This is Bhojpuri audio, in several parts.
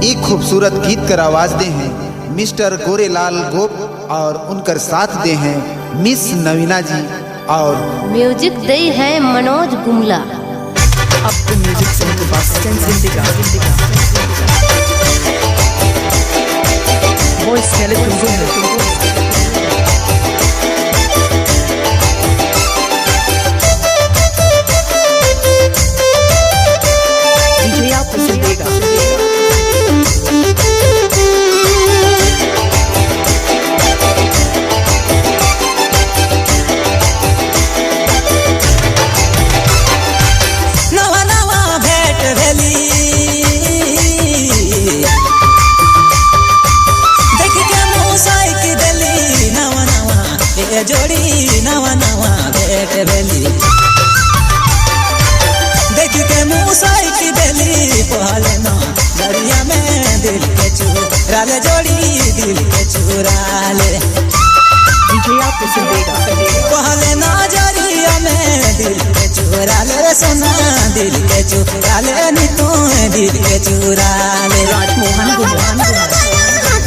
एक खूबसूरत गीत कर आवाज दे हैं मिस्टर गोरेलाल गोप और उनकर साथ दे हैं मिस नवीना जी और म्यूजिक दे है मनोज गुमला। अब तो म्यूजिक से उनके पास जिंदगा वॉइस डीजे आपको जिंदगा जोड़ी नवा नवा भेट भेली देख के मुसाई की देली पहले ना दरिया में दिल के चुरा ले जोड़ी दिल के चुरा ले डीजे आपको जिंदगा पहले ना दरिया में दिल के चुरा ले सोना दिल के चुरा ले नी तू दिल के चुरा ले राजमोहन गुमला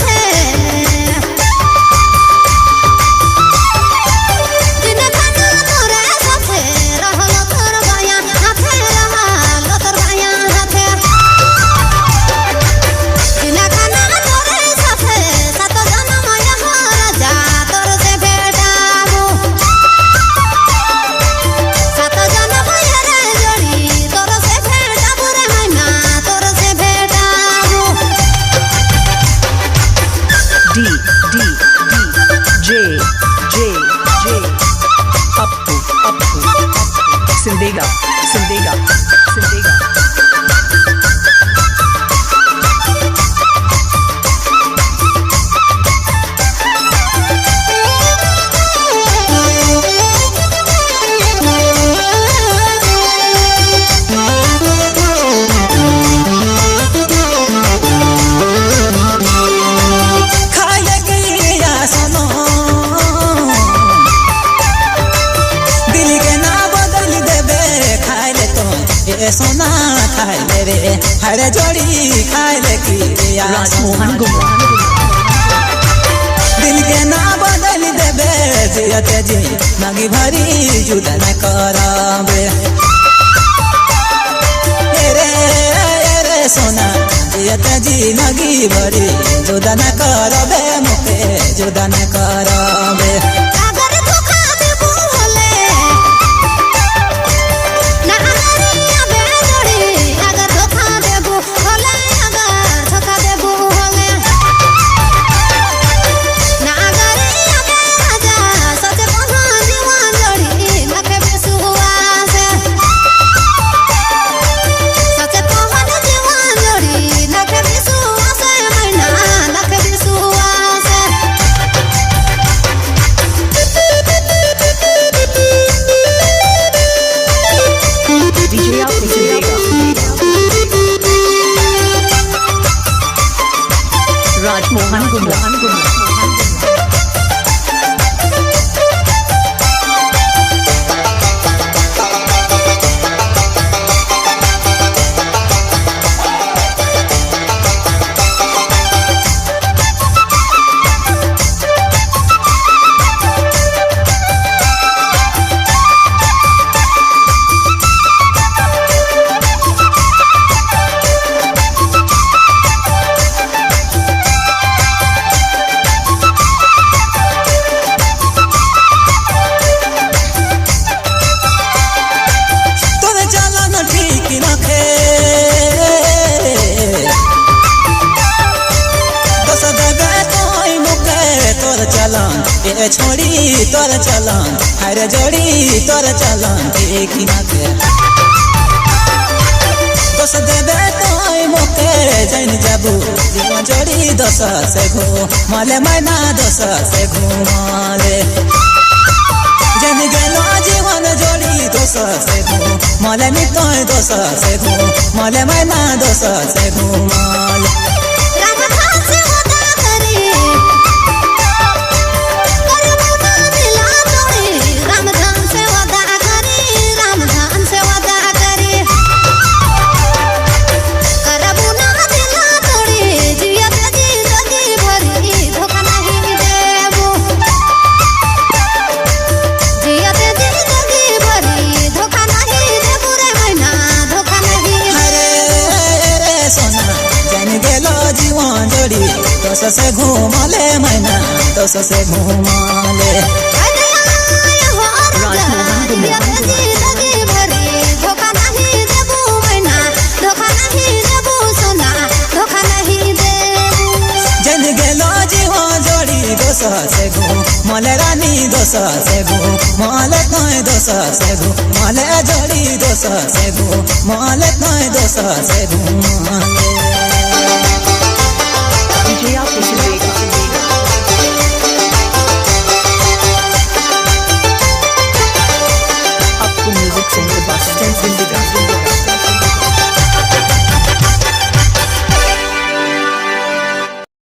जिंदगा जिंदगा जिंदगा सोना खाए ले रे हर जोड़ी खाए ले की राजमोहन गुमला दिल के ना बदल देबे जियत जी मांगी भरी जुदा न कराबे रे सोना जियत जी मांगी भरी जुदा न कराबे मुके जुदा न कराबे राजमोहन गुमला छोड़ी तोर चलन हर जोड़ी तोर चलन एक ही ना के दोस देबे तोय मोके जैन जाबू जीवन जोड़ी दोस से घू माले मैना दोस से घूमाले जन गेलो जीवन जोड़ी दोस से घू माले नी तोय दोस से घू माले मैना दोस से घूमाले करबू ना दिला तोड़ी से घूमले मैना दोस्त से घूमले जन गेलो जीवा जोड़ी दोस्त से घूमले रानी दोस्त से घूमले तोय दोस्त से घूमले जोड़ी दोस्त से घूमले तोय दोस्त से घूमले